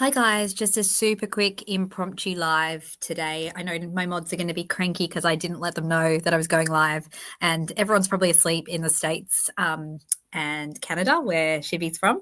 Hi guys, just a super quick impromptu live today. I know my mods are going to be cranky because I didn't let them know that I was going live, and everyone's probably asleep in the States and Canada, where Shivi's from.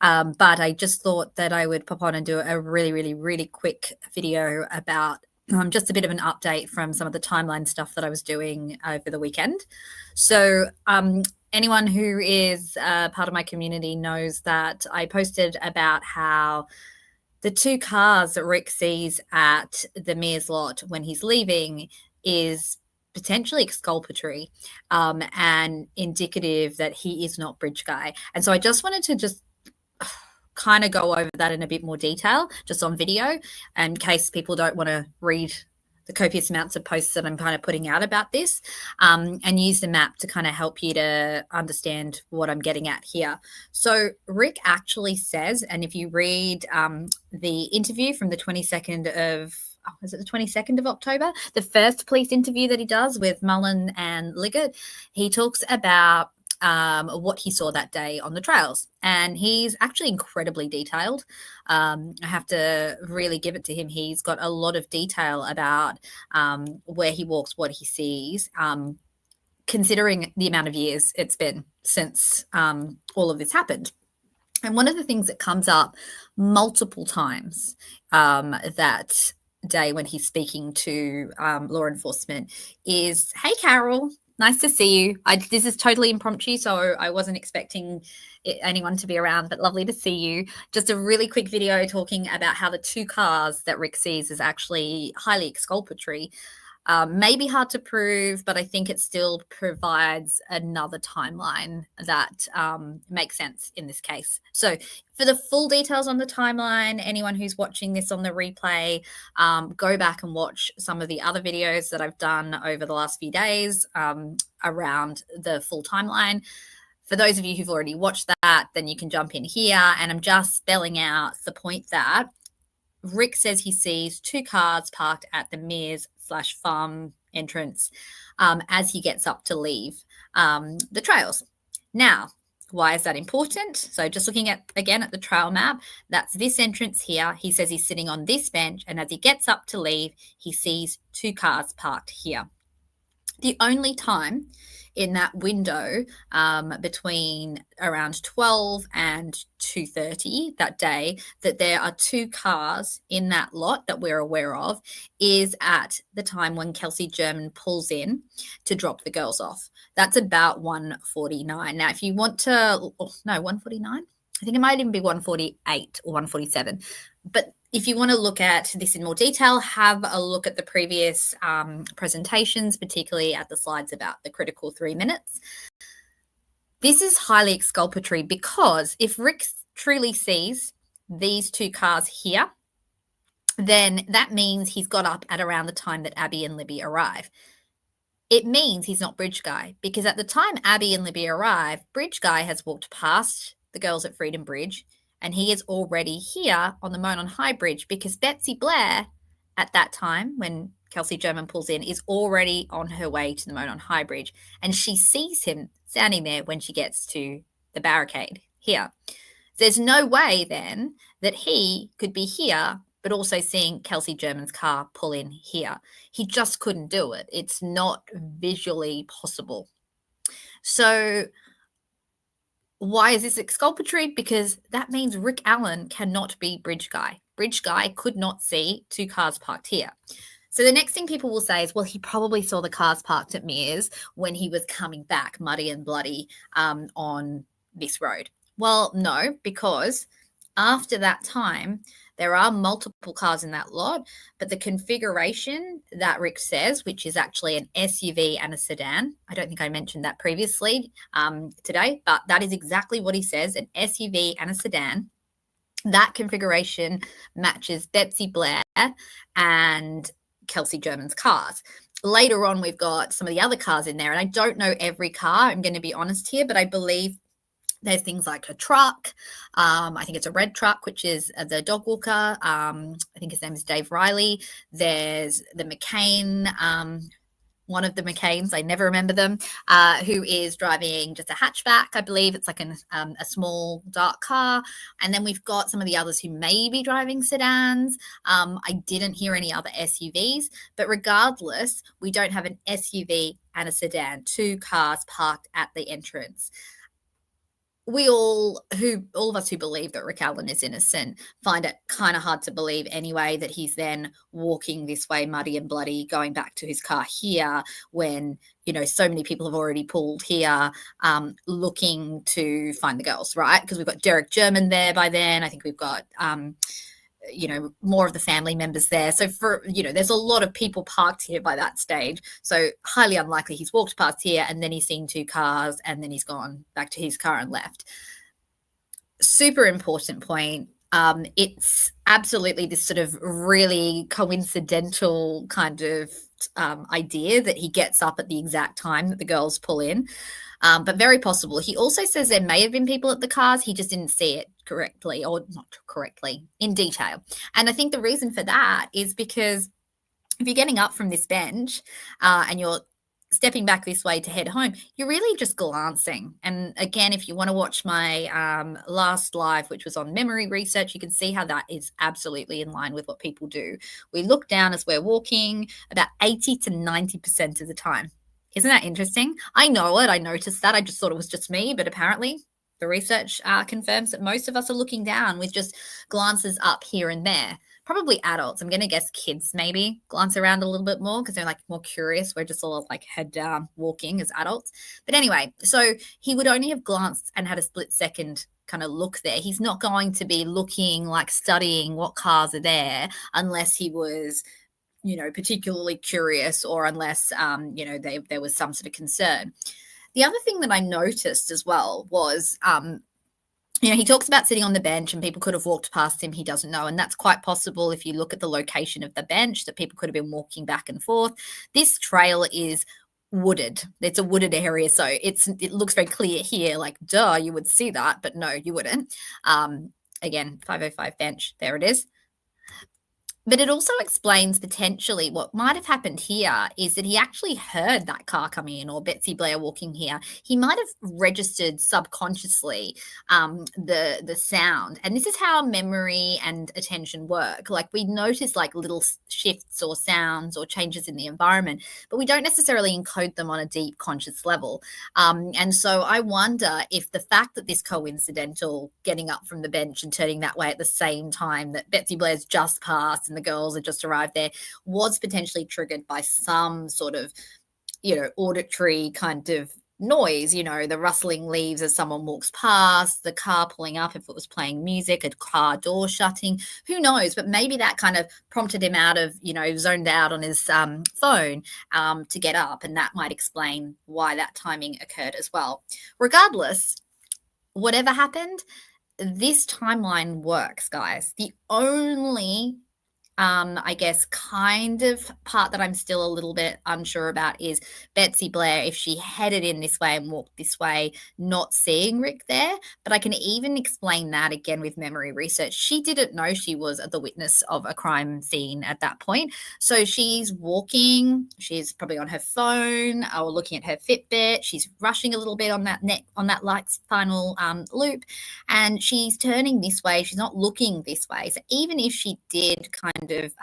But I just thought that I would pop on and do a really quick video about just a bit of an update from some of the timeline stuff that I was doing over the weekend. So anyone who is part of my community knows that I posted about how the two cars that Rick sees at the Mears lot when he's leaving is potentially exculpatory and indicative that he is not Bridge Guy. And so I just wanted to just kind of go over that in a bit more detail, just on video, in case people don't want to read the copious amounts of posts that I'm kind of putting out about this, and use the map to kind of help you to understand what I'm getting at here. So Rick actually says, and if you read the interview from the 22nd of, is it the 22nd of October? The first police interview that he does with Mullen and Liggett, he talks about what he saw that day on the trails. And he's actually incredibly detailed. I have to really give it to him. He's got a lot of detail about where he walks, what he sees, considering the amount of years it's been since all of this happened. And one of the things that comes up multiple times that day when he's speaking to law enforcement is, "Hey, Carol, nice to see you. This is totally impromptu, so I wasn't expecting anyone to be around, but lovely to see you." Just a really quick video talking about how the two cars that Rick sees is actually highly exculpatory. Maybe hard to prove, but I think it still provides another timeline that makes sense in this case. So for the full details on the timeline, anyone who's watching this on the replay, go back and watch some of the other videos that I've done over the last few days around the full timeline. For those of you who've already watched that, then you can jump in here, and I'm just spelling out the point that Rick says he sees two cars parked at the Mears/farm entrance as he gets up to leave the trails. Now, why is that important? So just looking at, again, at the trail map, that's this entrance here. He says he's sitting on this bench, and as he gets up to leave, he sees two cars parked here. The only time in that window between around 12 and 2:30 that day that there are two cars in that lot that we're aware of is at the time when Kelsey German pulls in to drop the girls off. That's about 1:49. Now, if you want to, 1:49? I think it might even be 1:48 or 1:47. But if you want to look at this in more detail, have a look at the previous presentations, particularly at the slides about the critical 3 minutes. This is highly exculpatory because if Rick truly sees these two cars here, then that means he's got up at around the time that Abby and Libby arrive. It means he's not Bridge Guy, because at the time Abby and Libby arrive, Bridge Guy has walked past the girls at Freedom Bridge, and he is already here on the Monon High Bridge, because Betsy Blair at that time when Kelsey German pulls in is already on her way to the Monon High Bridge, and she sees him standing there when she gets to the barricade here. There's no way then that he could be here but also seeing Kelsey German's car pull in here. He just couldn't do it. It's not visually possible. So why is this exculpatory? Because that means Rick Allen cannot be Bridge Guy. Bridge Guy could not see two cars parked here. So the next thing people will say is, well, he probably saw the cars parked at Mears when he was coming back muddy and bloody on this road. Well, no, because after that time, there are multiple cars in that lot, but the configuration that Rick says, which is actually an SUV and a sedan, I don't think I mentioned that previously today, but that is exactly what he says, an SUV and a sedan. That configuration matches Betsy Blair and Kelsey German's cars. Later on, we've got some of the other cars in there, and I don't know every car, I'm going to be honest here, but I believe there's things like a truck. I think it's a red truck, which is the dog walker. I think his name is Dave Riley. There's the McCain one of the McCains, I never remember them, who is driving just a hatchback. I believe it's like a small dark car. And then we've got some of the others who may be driving sedans. I didn't hear any other SUVs, but regardless, we don't have an SUV and a sedan, 2 cars parked at the entrance. All of us who believe that Rick Allen is innocent find it kind of hard to believe anyway that he's then walking this way, muddy and bloody, going back to his car here when, so many people have already pulled here looking to find the girls, right? Because we've got Derek German there by then. I think we've got more of the family members there. So there's a lot of people parked here by that stage. So highly unlikely he's walked past here and then he's seen 2 cars and then he's gone back to his car and left. Super important point. It's absolutely this sort of really coincidental kind of idea that he gets up at the exact time that the girls pull in. But very possible. He also says there may have been people at the cars. He just didn't see it correctly, or not correctly, in detail. And I think the reason for that is because if you're getting up from this bench and you're stepping back this way to head home, you're really just glancing. And again, if you want to watch my last live, which was on memory research, you can see how that is absolutely in line with what people do. We look down as we're walking about 80 to 90% of the time. Isn't that interesting? I know it. I noticed that. I just thought it was just me, but apparently the research confirms that most of us are looking down with just glances up here and there. Probably adults. I'm going to guess kids maybe glance around a little bit more because they're like more curious. We're just all like head down walking as adults. But anyway, so he would only have glanced and had a split second kind of look there. He's not going to be looking like studying what cars are there unless he was particularly curious or unless, there was some sort of concern. The other thing that I noticed as well was, he talks about sitting on the bench and people could have walked past him. He doesn't know. And that's quite possible if you look at the location of the bench that people could have been walking back and forth. This trail is wooded. It's a wooded area. So it looks very clear here, like, duh, you would see that, but no, you wouldn't. Again, 505 bench, there it is. But it also explains potentially what might have happened here is that he actually heard that car coming in or Betsy Blair walking here. He might have registered subconsciously the sound. And this is how memory and attention work. Like we notice like little shifts or sounds or changes in the environment, but we don't necessarily encode them on a deep conscious level. And so I wonder if the fact that this coincidental getting up from the bench and turning that way at the same time that Betsy Blair's just passed and the girls had just arrived there was potentially triggered by some sort of, auditory kind of noise, the rustling leaves as someone walks past, the car pulling up if it was playing music, a car door shutting, who knows? But maybe that kind of prompted him out of, zoned out on his phone to get up. And that might explain why that timing occurred as well. Regardless, whatever happened, this timeline works, guys. The only I guess kind of part that I'm still a little bit unsure about is Betsy Blair, if she headed in this way and walked this way, not seeing Rick there. But I can even explain that again with memory research. She didn't know she was the witness of a crime scene at that point. So she's walking, she's probably on her phone or looking at her Fitbit. She's rushing a little bit on that light's final loop, and she's turning this way. She's not looking this way. So even if she did kind of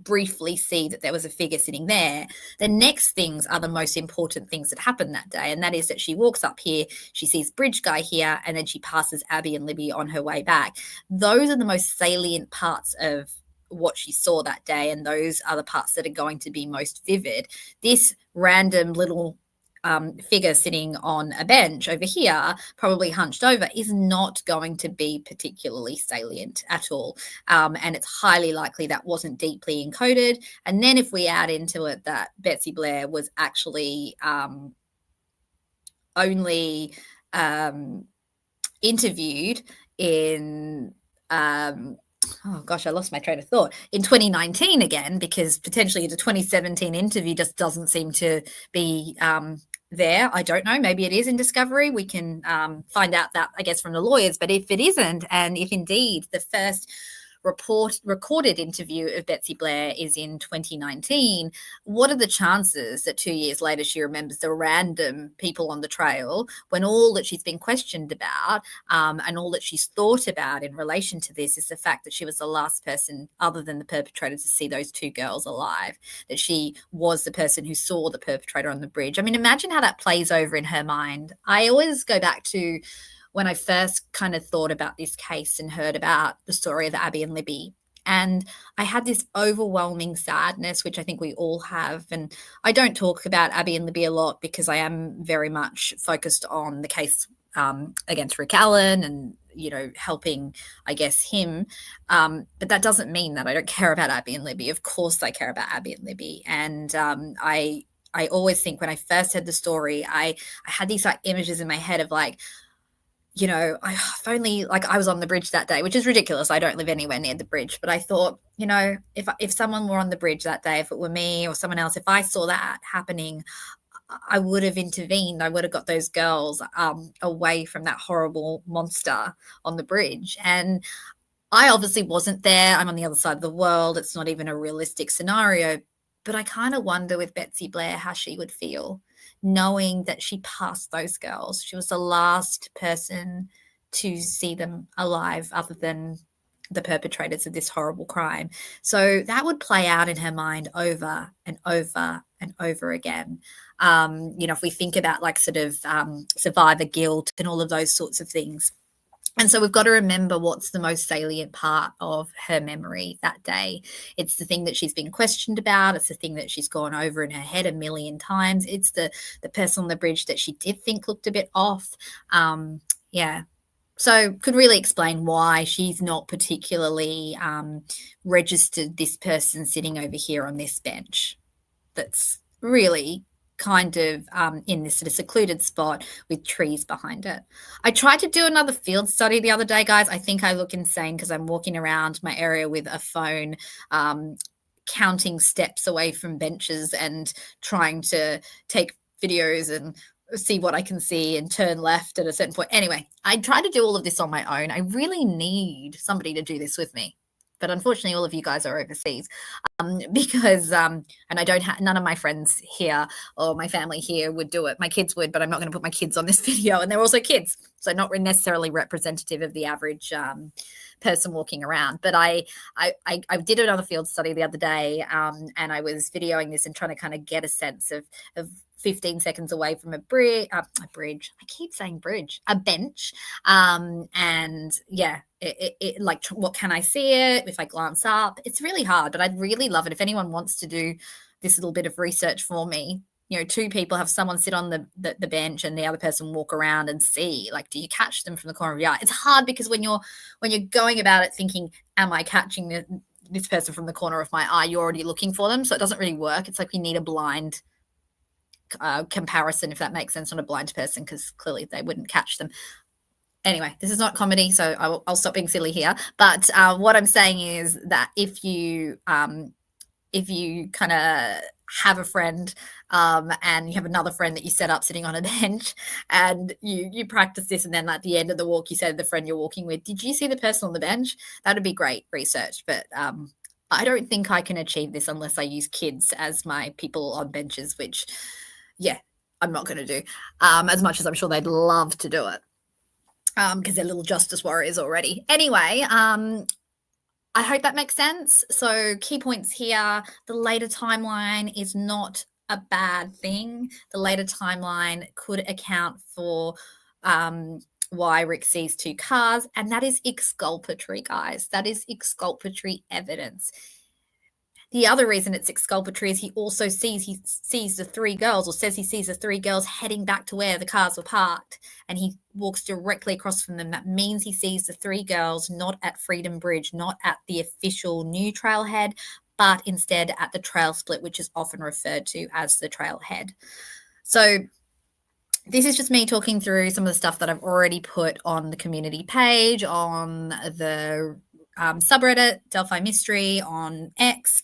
briefly see that there was a figure sitting there, the next things are the most important things that happen that day, and that is that she walks up here, she sees Bridge Guy here, and then she passes Abby and Libby on her way back. Those are the most salient parts of what she saw that day, and those are the parts that are going to be most vivid. This random little figure sitting on a bench over here, probably hunched over, is not going to be particularly salient at all. And it's highly likely that wasn't deeply encoded. And then if we add into it that Betsy Blair was actually only interviewed in oh gosh, I lost my train of thought, in 2019 again, because potentially the 2017 interview just doesn't seem to be there. I don't know. Maybe it is in discovery. We can find out that, I guess, from the lawyers. But if it isn't, and if indeed the first recorded interview of Betsy Blair is in 2019, what are the chances that 2 years later she remembers the random people on the trail when all that she's been questioned about and all that she's thought about in relation to this is the fact that she was the last person other than the perpetrator to see those two girls alive, that she was the person who saw the perpetrator on the bridge. I mean, imagine how that plays over in her mind. I always go back to when I first kind of thought about this case and heard about the story of Abby and Libby. And I had this overwhelming sadness, which I think we all have. And I don't talk about Abby and Libby a lot because I am very much focused on the case against Rick Allen and, you know, helping, I guess, him. But that doesn't mean that I don't care about Abby and Libby. Of course I care about Abby and Libby. And I always think when I first heard the story, I had these like images in my head of like, you know, if only like I was on the bridge that day, which is ridiculous. I don't live anywhere near the bridge, but I thought, you know, if someone were on the bridge that day, if it were me or someone else, if I saw that happening, I would have intervened. I would have got those girls away from that horrible monster on the bridge. And I obviously wasn't there. I'm on the other side of the world. It's not even a realistic scenario. But I kind of wonder with Betsy Blair how she would feel knowing that she passed those girls. She was the last person to see them alive other than the perpetrators of this horrible crime. So that would play out in her mind over and over and over again. You know, if we think about like sort of survivor guilt and all of those sorts of things. And so we've got to remember what's the most salient part of her memory that day. It's the thing that she's been questioned about. It's the thing that she's gone over in her head a million times. It's the person on the bridge that she did think looked a bit off. Yeah. So could really explain why she's not particularly registered this person sitting over here on this bench. That's really kind of in this sort of secluded spot with trees behind it. I tried to do another field study the other day, guys. I think I look insane because I'm walking around my area with a phone, counting steps away from benches and trying to take videos and see what I can see and turn left at a certain point. Anyway, I tried to do all of this on my own. I really need somebody to do this with me. But unfortunately, all of you guys are overseas because, and I don't have, none of my friends here or my family here would do it. My kids would, but I'm not going to put my kids on this video. And they're also kids, so not necessarily representative of the average person walking around. But I did another field study the other day and I was videoing this and trying to kind of get a sense of 15 seconds away from a bridge. I keep saying bridge, a bench. And yeah, it like, what can I see it? If I glance up, it's really hard, but I'd really love it if anyone wants to do this little bit of research for me. You know, two people have someone sit on the bench and the other person walk around and see, like, do you catch them from the corner of your eye? It's hard because when you're going about it thinking, am I catching this person from the corner of my eye? You're already looking for them. So it doesn't really work. It's like we need a blind comparison, if that makes sense, on a blind person, because clearly they wouldn't catch them. Anyway, this is not comedy, so I'll stop being silly here. But what I'm saying is that if you kind of have a friend and you have another friend that you set up sitting on a bench and you practice this, and then at the end of the walk you say to the friend you're walking with, did you see the person on the bench? That would be great research. But I don't think I can achieve this unless I use kids as my people on benches, which, yeah, I'm not going to do, as much as I'm sure they'd love to do it. Because they're little justice warriors already. Anyway, I hope that makes sense. So key points here, the later timeline is not a bad thing. The later timeline could account for why Rick sees two cars, and that is exculpatory, guys. That is exculpatory evidence. The other reason it's exculpatory is he also sees the three girls, or says he sees the three girls heading back to where the cars were parked, and he walks directly across from them. That means he sees the three girls not at Freedom Bridge, not at the official new trailhead, but instead at the trail split, which is often referred to as the trailhead. So this is just me talking through some of the stuff that I've already put on the community page, on the subreddit, Delphi Mystery, on X.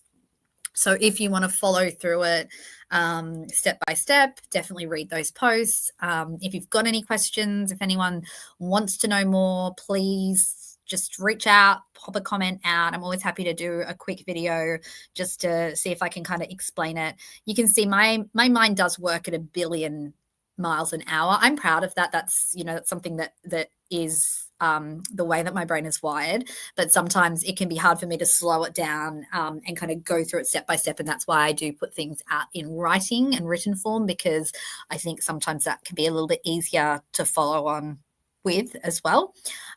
So if you want to follow through it step by step, definitely read those posts. If you've got any questions, if anyone wants to know more, please just reach out, pop a comment out. I'm always happy to do a quick video just to see if I can kind of explain it. You can see my mind does work at 1,000,000,000 miles an hour. I'm proud of that. That's, that's something that is the way that my brain is wired. But sometimes it can be hard for me to slow it down and kind of go through it step by step. And that's why I do put things out in writing and written form, because I think sometimes that can be a little bit easier to follow on with as well.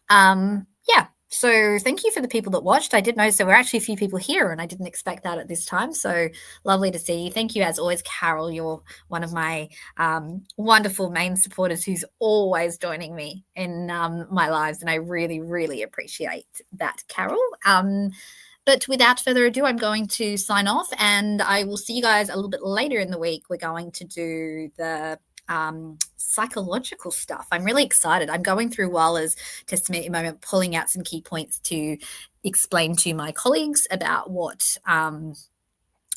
Yeah. So thank you for the people that watched. I did notice there were actually a few people here, and I didn't expect that at this time. So lovely to see you. Thank you, as always, Carol. You're one of my wonderful main supporters who's always joining me in my lives, and I really, really appreciate that, Carol. But without further ado, I'm going to sign off, and I will see you guys a little bit later in the week. We're going to do the psychological stuff. I'm really excited. I'm going through Weiler's testimony at the moment, pulling out some key points to explain to my colleagues about what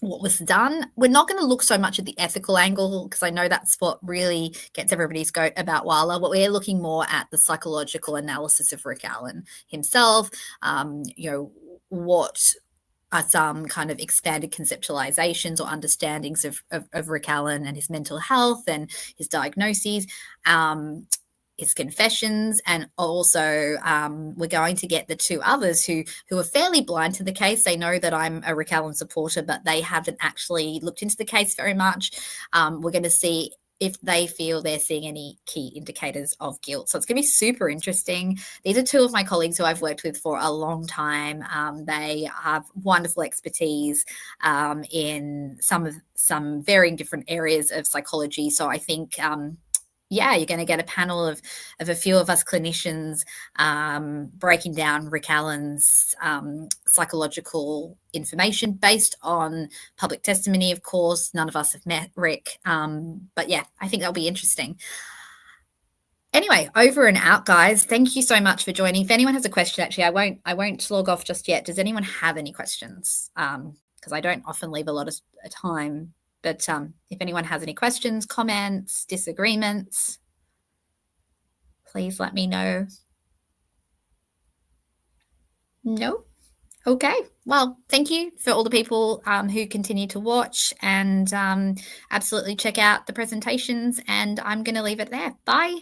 was done. We're not going to look so much at the ethical angle, because I know that's what really gets everybody's goat about Weiler, but we're looking more at the psychological analysis of Rick Allen himself. What are some kind of expanded conceptualizations or understandings of Rick Allen and his mental health and his diagnoses, his confessions, and also we're going to get the two others who are fairly blind to the case. They know that I'm a Rick Allen supporter, but they haven't actually looked into the case very much. We're going to see if they feel they're seeing any key indicators of guilt. So it's going to be super interesting. These are two of my colleagues who I've worked with for a long time. They have wonderful expertise in some varying different areas of psychology. So I think you're going to get a panel of a few of us clinicians breaking down Rick Allen's psychological information based on public testimony. Of course, none of us have met Rick, but yeah, I think that'll be interesting. Anyway, over and out, guys. Thank you so much for joining. If anyone has a question, actually, I won't log off just yet. Does anyone have any questions? Because I don't often leave a lot of time. But if anyone has any questions, comments, disagreements, please let me know. No? Okay. Well, thank you for all the people who continue to watch, and absolutely check out the presentations. And I'm going to leave it there. Bye.